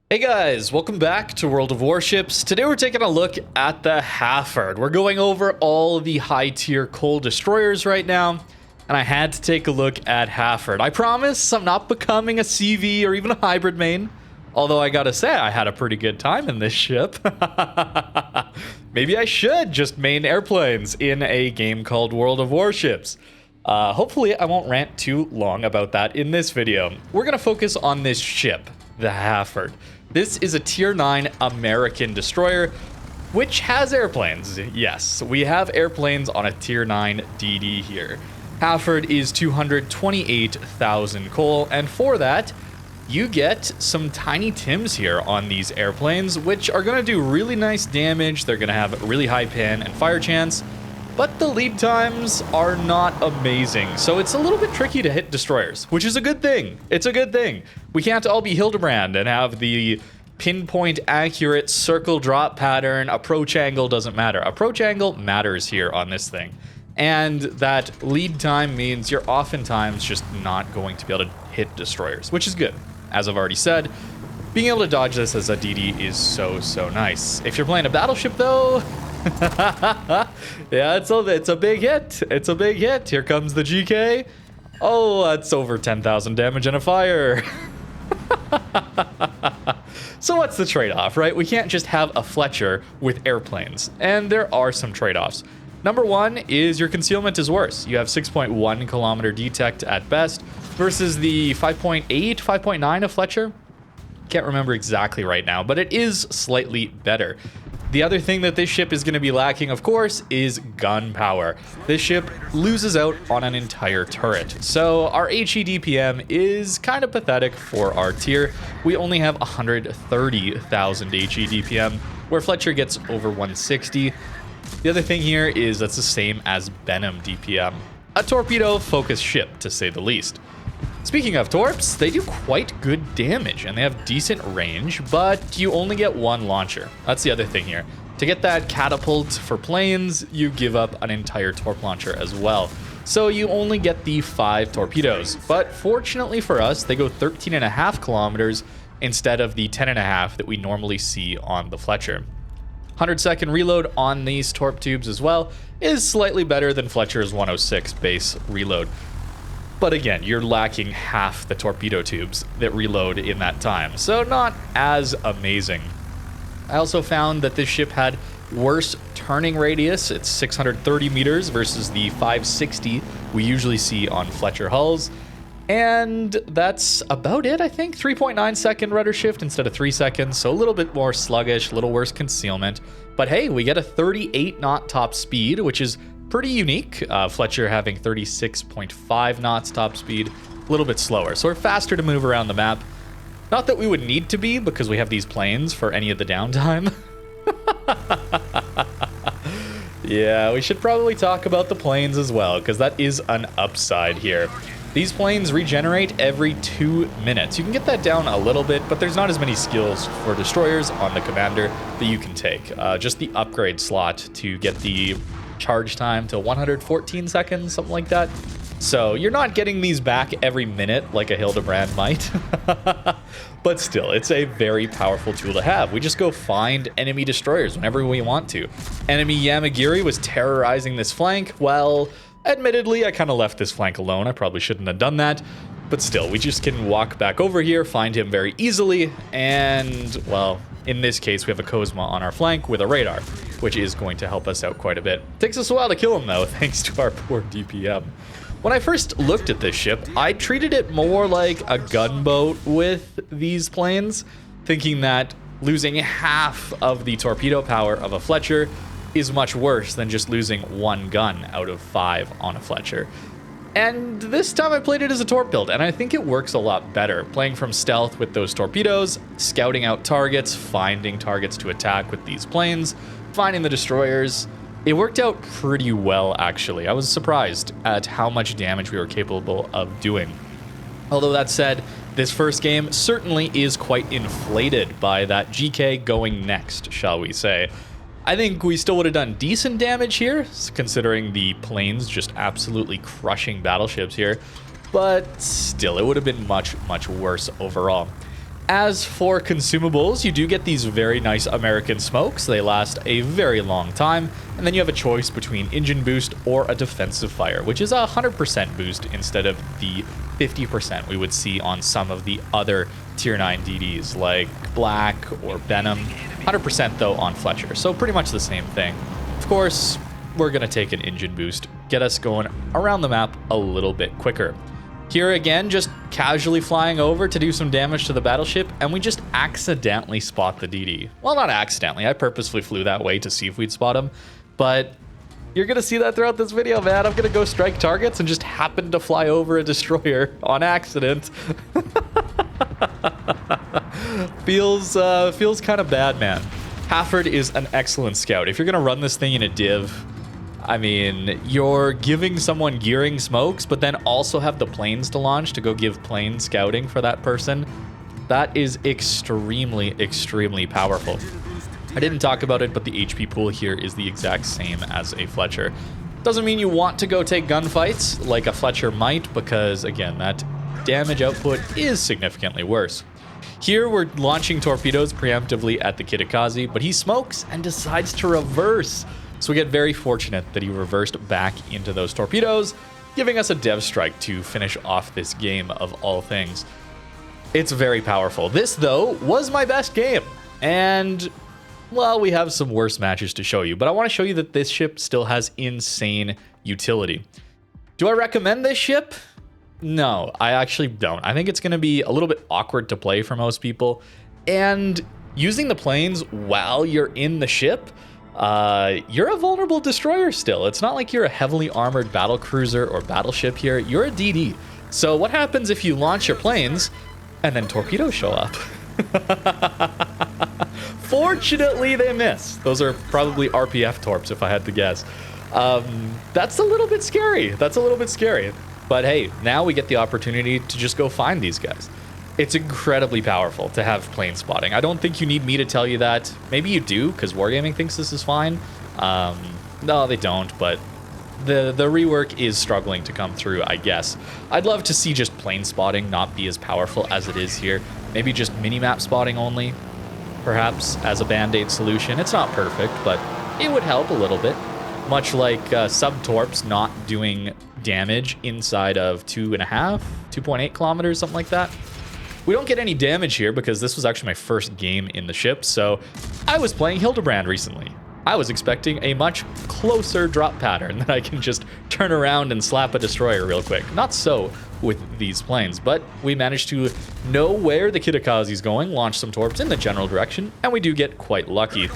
Hey guys, welcome back to World of Warships. Today we're taking a look at the Halford. We're going over all the high tier coal destroyers right now, and I had to take a look at Halford. I promise I'm not becoming a CV or even a hybrid main, although I gotta say I had a pretty good time in this ship. Maybe I should just main airplanes in a game called World of Warships. Hopefully I won't rant too long about that in this video. We're gonna focus on this ship, the Halford. This is a tier 9 American destroyer, which has airplanes. Yes, we have airplanes on a tier 9 DD here. Halford is 228,000 coal, and for that, you get some tiny Tims here on these airplanes, which are going to do really nice damage. They're going to have really high pin and fire chance, but the lead times are not amazing, so it's a little bit tricky to hit destroyers, which is a good thing. It's a good thing. We can't all be Hildebrand and have the pinpoint accurate circle drop pattern. Approach angle doesn't matter. Approach angle matters here on this thing. And that lead time means you're oftentimes just not going to be able to hit destroyers, which is good. As I've already said, being able to dodge this as a DD is so nice. If you're playing a battleship though, yeah, it's a big hit. It's a big hit. Here comes the GK. Oh, that's over 10,000 damage and a fire. So what's the trade-off, right? We can't just have a Fletcher with airplanes, and there are some trade-offs. Number one is your concealment is worse. You have 6.1 kilometer detect at best versus the 5.8, 5.9 of Fletcher. Can't remember exactly right now, but it is slightly better. The other thing that this ship is going to be lacking, of course, is gun power. This ship loses out on an entire turret. So our HE DPM is kind of pathetic for our tier. We only have 130,000 HE DPM, where Fletcher gets over 160. The other thing here is that's the same as Benham DPM. A torpedo-focused ship, to say the least. Speaking of torps, they do quite good damage and they have decent range, but you only get one launcher. That's the other thing here. To get that catapult for planes, you give up an entire torp launcher as well. So you only get the 5 torpedoes, but fortunately for us, they go 13.5 kilometers instead of the 10.5 that we normally see on the Fletcher. 100-second reload on these torp tubes as well is slightly better than Fletcher's 106 base reload. But again, you're lacking half the torpedo tubes that reload in that time, so not as amazing. I also found that this ship had worse turning radius. It's 630 meters versus the 560 we usually see on Fletcher hulls. And that's about it, I think. 3.9 second rudder shift instead of 3 seconds, so a little bit more sluggish, a little worse concealment. But hey, we get a 38 knot top speed, which is pretty unique. Fletcher having 36.5 knots top speed, a little bit slower. So we're faster to move around the map. Not that we would need to be because we have these planes for any of the downtime. Yeah, we should probably talk about the planes as well because that is an upside here. These planes regenerate every 2 minutes. You can get that down a little bit, but there's not as many skills for destroyers on the commander that you can take. Just the upgrade slot to get the charge time to 114 seconds, something like that. So you're not getting these back every minute like a Hildebrand might. But still, it's a very powerful tool to have. We just go find enemy destroyers whenever we want to. Enemy Yamagiri was terrorizing this flank. Well, admittedly, I kind of left this flank alone. I probably shouldn't have done that. But still, we just can walk back over here, find him very easily, and, well, in this case, we have a Cosma on our flank with a radar, which is going to help us out quite a bit. Takes us a while to kill him, though, thanks to our poor DPM. When I first looked at this ship, I treated it more like a gunboat with these planes, thinking that losing half of the torpedo power of a Fletcher is much worse than just losing 1 gun out of 5 on a Fletcher. And this time I played it as a torp build, and I think it works a lot better. Playing from stealth with those torpedoes, scouting out targets, finding targets to attack with these planes, finding the destroyers. It worked out pretty well, actually. I was surprised at how much damage we were capable of doing. Although that said, this first game certainly is quite inflated by that GK going next, shall we say. I think we still would have done decent damage here, considering the planes just absolutely crushing battleships here. But still, it would have been much worse overall. As for consumables, you do get these very nice American smokes. They last a very long time, and then you have a choice between engine boost or a defensive fire, which is a 100% boost instead of the 50% we would see on some of the other tier 9 DDs like Black or Venom. 100% though on Fletcher, so pretty much the same thing. Of course, we're gonna take an engine boost, get us going around the map a little bit quicker. Here again, just casually flying over to do some damage to the battleship, and we just accidentally spot the DD. Well, not accidentally, I purposefully flew that way to see if we'd spot him, but you're gonna see that throughout this video, man. I'm gonna go strike targets and just happen to fly over a destroyer on accident. Feels kind of bad, man. Halford is an excellent scout. If you're gonna run this thing in a div, I mean, you're giving someone gearing smokes, but then also have the planes to launch to go give plane scouting for that person. That is extremely, extremely powerful. I didn't talk about it, but the HP pool here is the exact same as a Fletcher. Doesn't mean you want to go take gunfights like a Fletcher might, because again, that damage output is significantly worse. Here we're launching torpedoes preemptively at the Kitakaze, but he smokes and decides to reverse. So we get very fortunate that he reversed back into those torpedoes, giving us a dev strike to finish off this game of all things. It's very powerful. This, though, was my best game. And, well, we have some worse matches to show you, but I want to show you that this ship still has insane utility. Do I recommend this ship? No, I actually don't. I think it's going to be a little bit awkward to play for most people. And using the planes while you're in the ship, you're a vulnerable destroyer still. It's not like you're a heavily armored battle cruiser or battleship here. You're a DD. So what happens if you launch your planes and then torpedoes show up? Fortunately, they miss. Those are probably RPF torps if I had to guess. That's a little bit scary. That's a little bit scary. But hey, now we get the opportunity to just go find these guys. It's incredibly powerful to have plane spotting. I don't think you need me to tell you that. Maybe you do, because Wargaming thinks this is fine. No, they don't, but the rework is struggling to come through, I guess. I'd love to see just plane spotting not be as powerful as it is here. Maybe just minimap spotting only, perhaps, as a band-aid solution. It's not perfect, but it would help a little bit. Much like sub-torps not doing damage inside of 2.8 kilometers, something like that. We don't get any damage here because this was actually my first game in the ship, so I was playing Hildebrand recently. I was expecting a much closer drop pattern that I can just turn around and slap a destroyer real quick. Not so with these planes, but we managed to know where the Kitakaze is going, launch some torps in the general direction, and we do get quite lucky.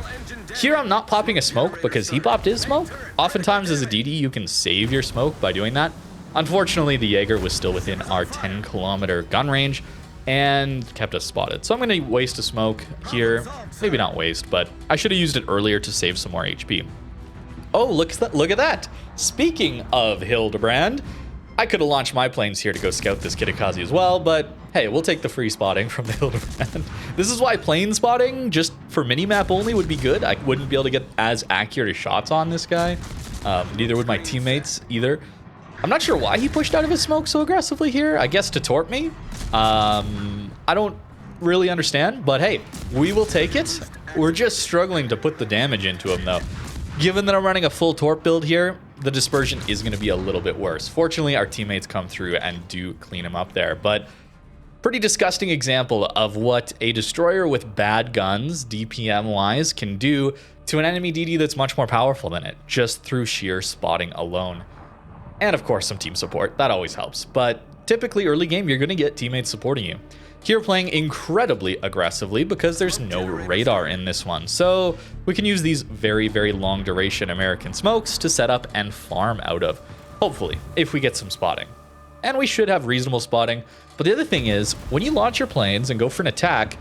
Here I'm not popping a smoke because he popped his smoke. Oftentimes as a DD you can save your smoke by doing that. Unfortunately, the Jaeger was still within our 10-kilometer gun range and kept us spotted. So I'm going to waste a smoke here. Maybe not waste, but I should have used it earlier to save some more HP. Oh, look at that. Speaking of Hildebrand, I could have launched my planes here to go scout this Kitakaze as well, but hey, we'll take the free spotting from the Hildebrand. This is why plane spotting, just for minimap only, would be good. I wouldn't be able to get as accurate shots on this guy. Neither would my teammates either. I'm not sure why he pushed out of his smoke so aggressively here. I guess to torp me. I don't really understand, but hey, we will take it. We're just struggling to put the damage into him though. Given that I'm running a full torp build here, the dispersion is going to be a little bit worse. Fortunately, our teammates come through and do clean him up there, but pretty disgusting example of what a destroyer with bad guns, DPM-wise, can do to an enemy DD that's much more powerful than it, just through sheer spotting alone. And of course, some team support. That always helps. But typically, early game, you're going to get teammates supporting you. Here, playing incredibly aggressively because there's no radar in this one. So we can use these very, very long duration American smokes to set up and farm out of. Hopefully, if we get some spotting. And we should have reasonable spotting. But the other thing is, when you launch your planes and go for an attack,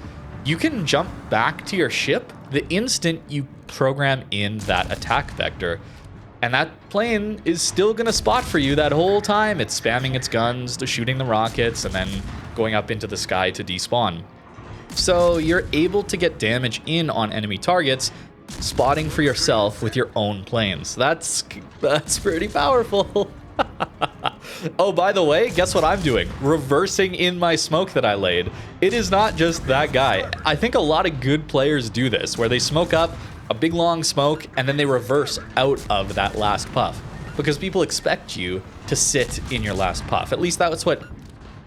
you can jump back to your ship the instant you program in that attack vector. And that plane is still going to spot for you that whole time. It's spamming its guns to shooting the rockets and then going up into the sky to despawn. So you're able to get damage in on enemy targets, spotting for yourself with your own planes. That's pretty powerful. Oh, by the way, guess what I'm doing? Reversing in my smoke that I laid. It is not just that guy. I think a lot of good players do this, where they smoke up a big long smoke and then they reverse out of that last puff. Because people expect you to sit in your last puff. At least that's what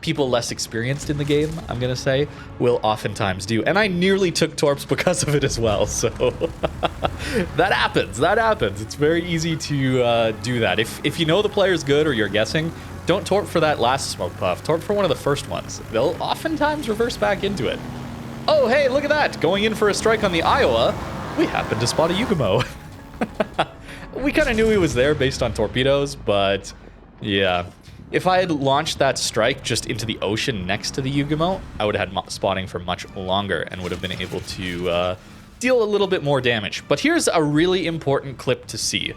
people less experienced in the game, I'm gonna say, will oftentimes do. And I nearly took torps because of it as well, so that happens. It's very easy to do that. If you know the player's good or you're guessing, don't torp for that last smoke puff. Torp for one of the first ones. They'll oftentimes reverse back into it. Oh, hey, look at that. Going in for a strike on the Iowa, we happened to spot a Ugumo. We kind of knew he was there based on torpedoes, but yeah. If I had launched that strike just into the ocean next to the Ugumo, I would have had spotting for much longer and would have been able to deal a little bit more damage. But here's a really important clip to see.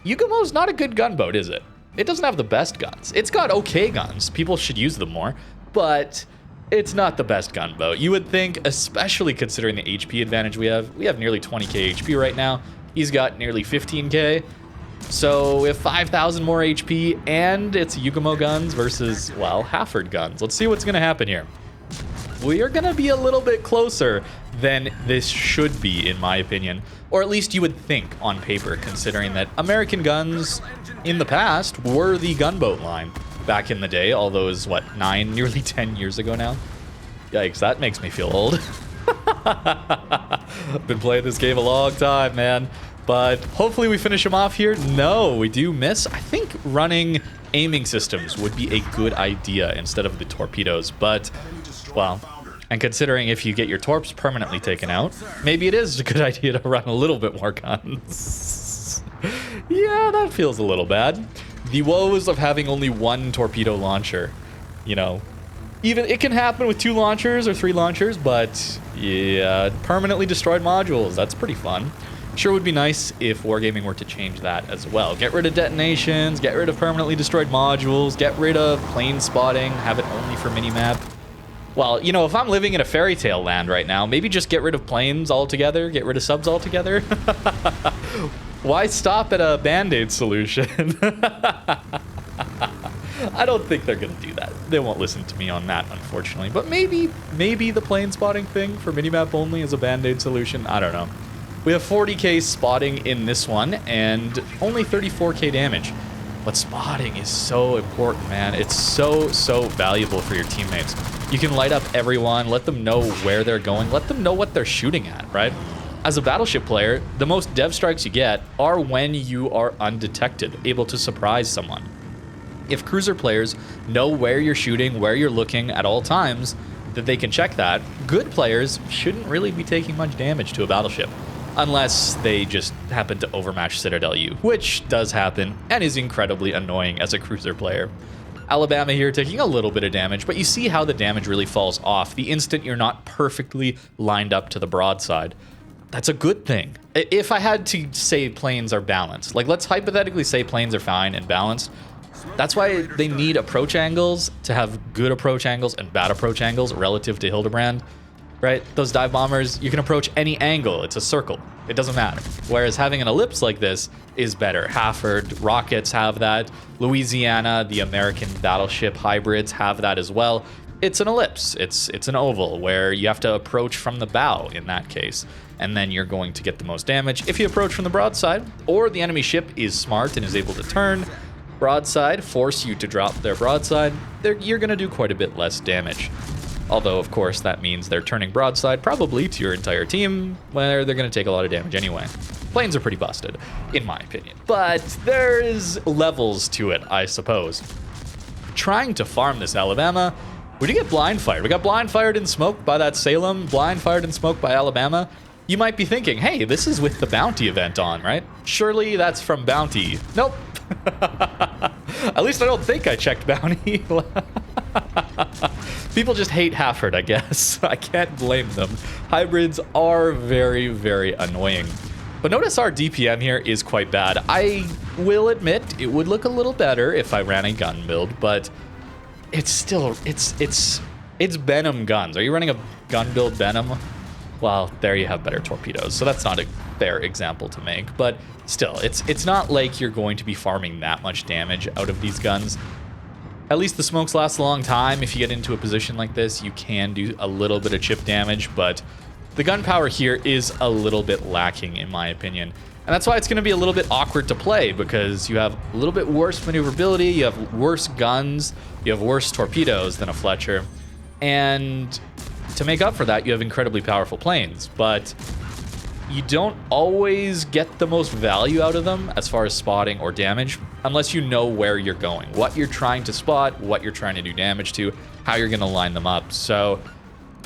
Ugumo's not a good gunboat, is it? It doesn't have the best guns. It's got okay guns. People should use them more, but it's not the best gunboat. You would think, especially considering the HP advantage we have. We have nearly 20k HP right now. He's got nearly 15k. So if 5,000 more HP and it's Ugumo guns versus, well, Halford guns. Let's see what's going to happen here. We are going to be a little bit closer than this should be, in my opinion. Or at least you would think on paper, considering that American guns in the past were the gunboat line back in the day. All those, what, 9, nearly 10 years ago now? Yikes, that makes me feel old. I've been playing this game a long time, man. But hopefully we finish him off here. No, we do miss. I think running aiming systems would be a good idea instead of the torpedoes. But, well, and considering if you get your torps permanently taken out, maybe it is a good idea to run a little bit more guns. Yeah, that feels a little bad. The woes of having only one torpedo launcher. You know, even it can happen with 2 launchers or 3 launchers, but yeah, permanently destroyed modules. That's pretty fun. Sure would be nice if Wargaming were to change that as well. Get rid of detonations, get rid of permanently destroyed modules, get rid of plane spotting, have it only for minimap. Well, you know, if I'm living in a fairy tale land right now, maybe just get rid of planes altogether, get rid of subs altogether. Why stop at a band-aid solution? I don't think they're going to do that. They won't listen to me on that, unfortunately. But maybe the plane spotting thing for minimap only is a band-aid solution. I don't know. We have 40k spotting in this one and only 34k damage. But spotting is so important, man. It's so valuable for your teammates. You can light up everyone, let them know where they're going, let them know what they're shooting at, right? As a battleship player, the most dev strikes you get are when you are undetected, able to surprise someone. If cruiser players know where you're shooting, where you're looking at all times, that they can check that, good players shouldn't really be taking much damage to a battleship. Unless they just happen to overmatch Citadel U, which does happen and is incredibly annoying as a cruiser player. Alabama here taking a little bit of damage, but you see how the damage really falls off the instant you're not perfectly lined up to the broadside. That's a good thing. If I had to say planes are balanced, like let's hypothetically say planes are fine and balanced, that's why they need approach angles to have good approach angles and bad approach angles relative to Hildebrand. Right? Those dive bombers, you can approach any angle. It's a circle. It doesn't matter. Whereas having an ellipse like this is better. Halford rockets have that. Louisiana, the American battleship hybrids have that as well. It's an ellipse. It's an oval where you have to approach from the bow in that case. And then you're going to get the most damage if you approach from the broadside, or the enemy ship is smart and is able to turn broadside, force you to drop their broadside. You're going to do quite a bit less damage. Although, of course, that means they're turning broadside probably to your entire team, where they're going to take a lot of damage anyway. Planes are pretty busted, in my opinion. But there's levels to it, I suppose. Trying to farm this Alabama, we did get blind fired. We got blind fired and smoked by that Salem, blind fired and smoked by Alabama. You might be thinking, hey, this is with the bounty event on, right? Surely that's from bounty. Nope. At least I don't think I checked bounty. People just hate Halford, I guess. I can't blame them. Hybrids are very, very annoying. But notice our DPM here is quite bad. I will admit it would look a little better if I ran a gun build, but it's still, it's Venom guns. Are you running a gun build Venom? well, there you have better torpedoes. So that's not a fair example to make. But still, it's not like you're going to be farming that much damage out of these guns. At least the smokes last a long time. If you get into a position like this, you can do a little bit of chip damage, but the gunpowder here is a little bit lacking, in my opinion. And that's why it's going to be a little bit awkward to play, because you have a little bit worse maneuverability, you have worse guns, you have worse torpedoes than a Fletcher. And to make up for that, you have incredibly powerful planes, but you don't always get the most value out of them as far as spotting or damage unless you know where you're going, what you're trying to spot, what you're trying to do damage to, how you're going to line them up. So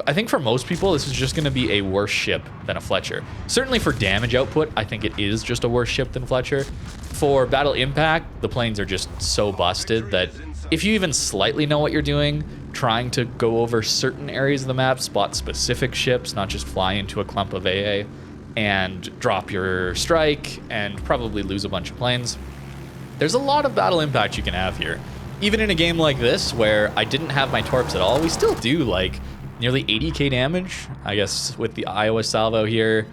I think for most people, this is just going to be a worse ship than a Fletcher. Certainly for damage output, I think it is just a worse ship than Fletcher. For battle impact, the planes are just so busted that if you even slightly know what you're doing, trying to go over certain areas of the map, spot specific ships, not just fly into a clump of AA, and drop your strike and probably lose a bunch of planes. There's a lot of battle impact you can have here. Even in a game like this, where I didn't have my torps at all, we still do like nearly 80k damage, I guess, with the Iowa salvo here.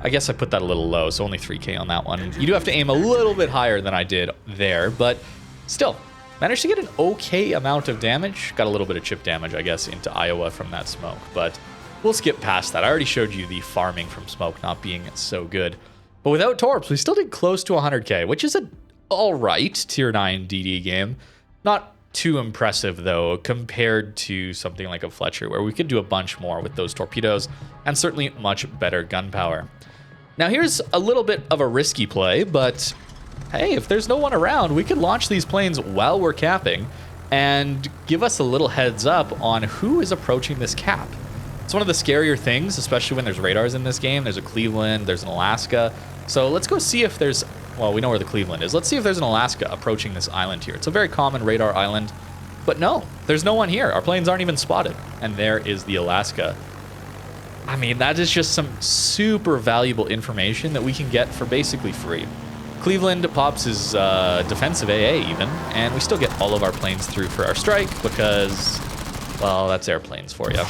I guess I put that a little low, so only 3k on that one. You do have to aim a little bit higher than I did there, but still, managed to get an okay amount of damage. Got a little bit of chip damage, I guess, into Iowa from that smoke, but we'll skip past that. I already showed you the farming from smoke not being so good. But without torps, we still did close to 100k, which is an alright tier 9 DD game. Not too impressive, though, compared to something like a Fletcher, where we could do a bunch more with those torpedoes, and certainly much better gunpowder. Now, here's a little bit of a risky play, but hey, if there's no one around, we could launch these planes while we're capping, and give us a little heads up on who is approaching this cap. It's one of the scarier things, especially when there's radars in this game. There's a Cleveland, there's an Alaska. So let's go see if there's, well, we know where the Cleveland is. Let's see if there's an Alaska approaching this island here. It's a very common radar island, but no, there's no one here. Our planes aren't even spotted. And there is the Alaska. I mean, that is just some super valuable information that we can get for basically free. Cleveland pops his defensive AA even, and we still get all of our planes through for our strike because, well, that's airplanes for you.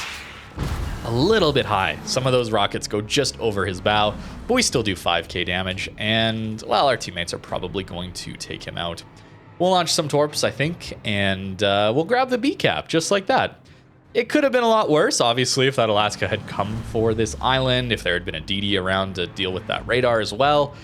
A little bit high. Some of those rockets go just over his bow, but we still do 5k damage, and, well, our teammates are probably going to take him out. We'll launch some torps, I think, and we'll grab the B cap, just like that. It could have been a lot worse, obviously, if that Alaska had come for this island, if there had been a DD around to deal with that radar as well.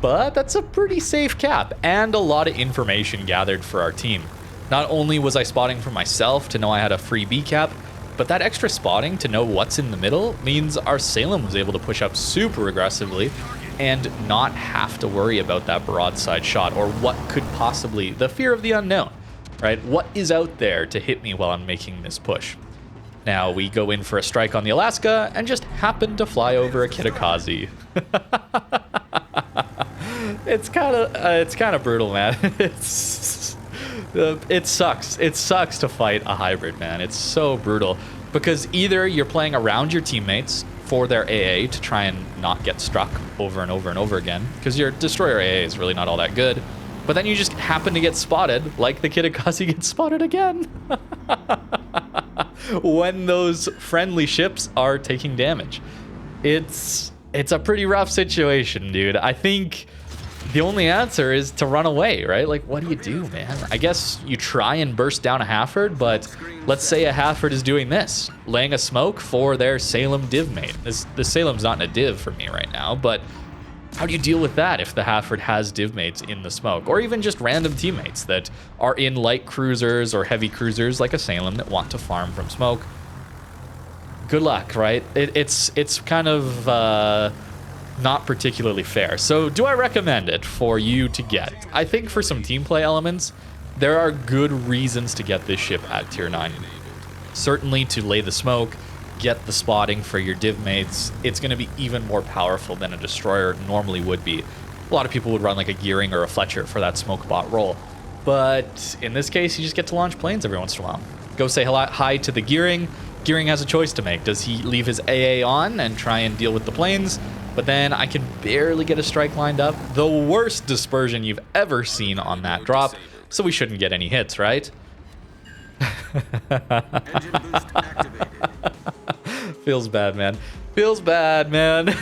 But that's a pretty safe cap, and a lot of information gathered for our team. Not only was I spotting for myself to know I had a free B cap, but that extra spotting to know what's in the middle means our Salem was able to push up super aggressively and not have to worry about that broadside shot or what could possibly, the fear of the unknown, right? What is out there to hit me while I'm making this push? Now we go in for a strike on the Alaska and just happen to fly over a Kitakazi. It's kind of brutal, man. It sucks. It sucks to fight a hybrid, man. It's so brutal because either you're playing around your teammates for their AA to try and not get struck over and over and over again because your destroyer AA is really not all that good, but then you just happen to get spotted like the Kitakazi gets spotted again when those friendly ships are taking damage. It's a pretty rough situation, dude. I think the only answer is to run away, right? Like, what do you do, man? I guess you try and burst down a Halford, but let's say a Halford is doing this, laying a smoke for their Salem div mate. The Salem's not in a div for me right now, but how do you deal with that if the Halford has div mates in the smoke? Or even just random teammates that are in light cruisers or heavy cruisers like a Salem that want to farm from smoke? Good luck, right? It's kind of not particularly fair. So do I recommend it for you to get? I think for some team play elements, there are good reasons to get this ship at tier 9. Certainly to lay the smoke, get the spotting for your div mates. It's going to be even more powerful than a destroyer normally would be. A lot of people would run like a Gearing or a Fletcher for that smoke bot role. But in this case, you just get to launch planes every once in a while. Go say hi to the Gearing. Gearing has a choice to make. Does he leave his AA on and try and deal with the planes? But then I can barely get a strike lined up. The worst dispersion you've ever seen on that drop, so we shouldn't get any hits, right? Feels bad, man. Feels bad, man.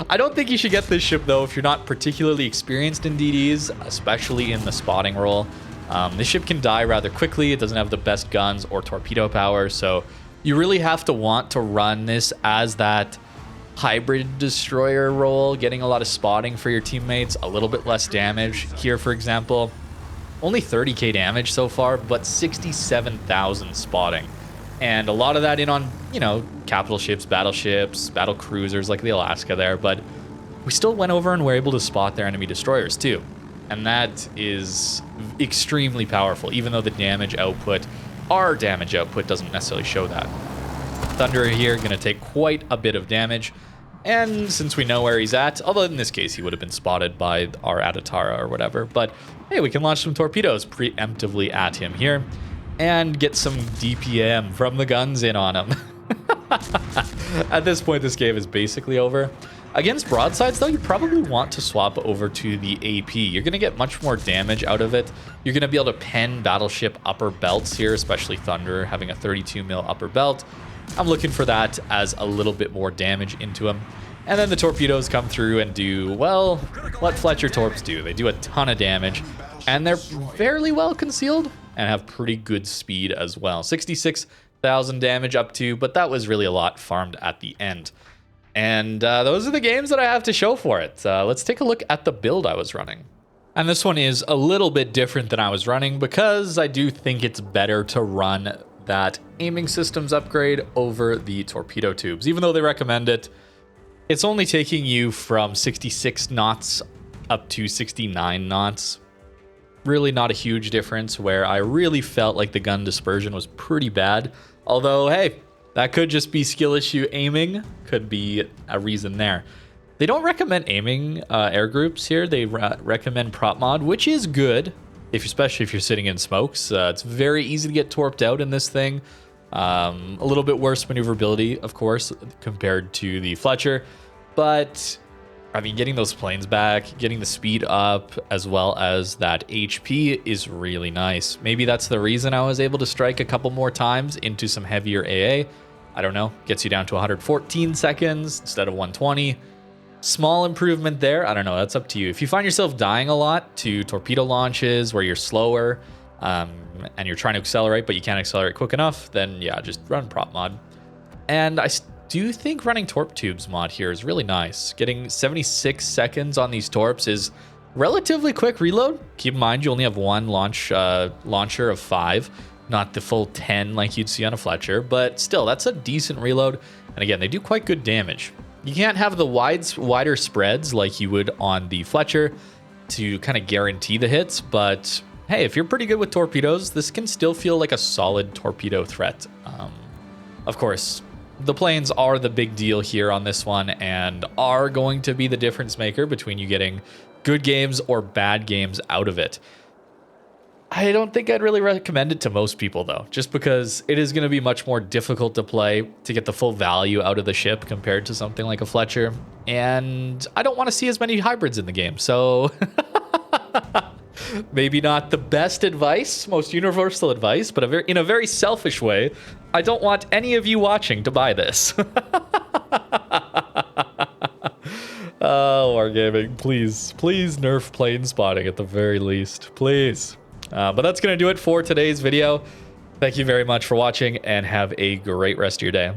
I don't think you should get this ship, though, if you're not particularly experienced in DDs, especially in the spotting role. This ship can die rather quickly. It doesn't have the best guns or torpedo power, so you really have to want to run this as that hybrid destroyer role, getting a lot of spotting for your teammates, a little bit less damage. Here, for example, only 30k damage so far, but 67,000 spotting. And a lot of that in on, you know, capital ships, battle cruisers like the Alaska there, but we still went over and were able to spot their enemy destroyers too. And that is extremely powerful, even though the damage output, our damage output, doesn't necessarily show that. Thunder here going to take quite a bit of damage, and since we know where he's at, although in this case he would have been spotted by our Adatara or whatever, but hey, we can launch some torpedoes preemptively at him here and get some DPM from the guns in on him. At this point, this game is basically over. Against broadsides, though, you probably want to swap over to the AP. You're going to get much more damage out of it. You're going to be able to pen battleship upper belts here, especially Thunder having a 32 mil upper belt. I'm looking for that as a little bit more damage into him. And then the torpedoes come through and do, well, what Fletcher torps do. They do a ton of damage, and they're fairly well concealed and have pretty good speed as well. 66,000 damage up to, but that was really a lot farmed at the end. And those are the games that I have to show for it. Let's take a look at the build I was running. And this one is a little bit different than I was running because I do think it's better to run that aiming systems upgrade over the torpedo tubes. Even though they recommend it, it's only taking you from 66 knots up to 69 knots. Really not a huge difference, where I really felt like the gun dispersion was pretty bad. Although, hey, that could just be skill issue aiming. Could be a reason there. They don't recommend aiming air groups here. They recommend prop mod, which is good, especially if you're sitting in smokes. It's very easy to get torped out in this thing. A little bit worse maneuverability, of course, compared to the Fletcher. But, I mean, getting those planes back, getting the speed up, as well as that HP is really nice. Maybe that's the reason I was able to strike a couple more times into some heavier AA. I don't know, gets you down to 114 seconds instead of 120. Small improvement there. I don't know, that's up to you. If you find yourself dying a lot to torpedo launches where you're slower and you're trying to accelerate, but you can't accelerate quick enough, then yeah, just run prop mod. And I do think running torp tubes mod here is really nice. Getting 76 seconds on these torps is relatively quick reload. Keep in mind, you only have one launcher of 5, not the full 10 like you'd see on a Fletcher, but still, that's a decent reload. And again, they do quite good damage. You can't have the wider spreads like you would on the Fletcher to kind of guarantee the hits, but hey, if you're pretty good with torpedoes, this can still feel like a solid torpedo threat. Of course, the planes are the big deal here on this one and are going to be the difference maker between you getting good games or bad games out of it. I don't think I'd really recommend it to most people, though, just because it is going to be much more difficult to play to get the full value out of the ship compared to something like a Fletcher. And I don't want to see as many hybrids in the game, so maybe not the best advice, most universal advice, but in a very selfish way, I don't want any of you watching to buy this. Oh, Wargaming, please nerf plane spotting at the very least, please. But that's going to do it for today's video. Thank you very much for watching and have a great rest of your day.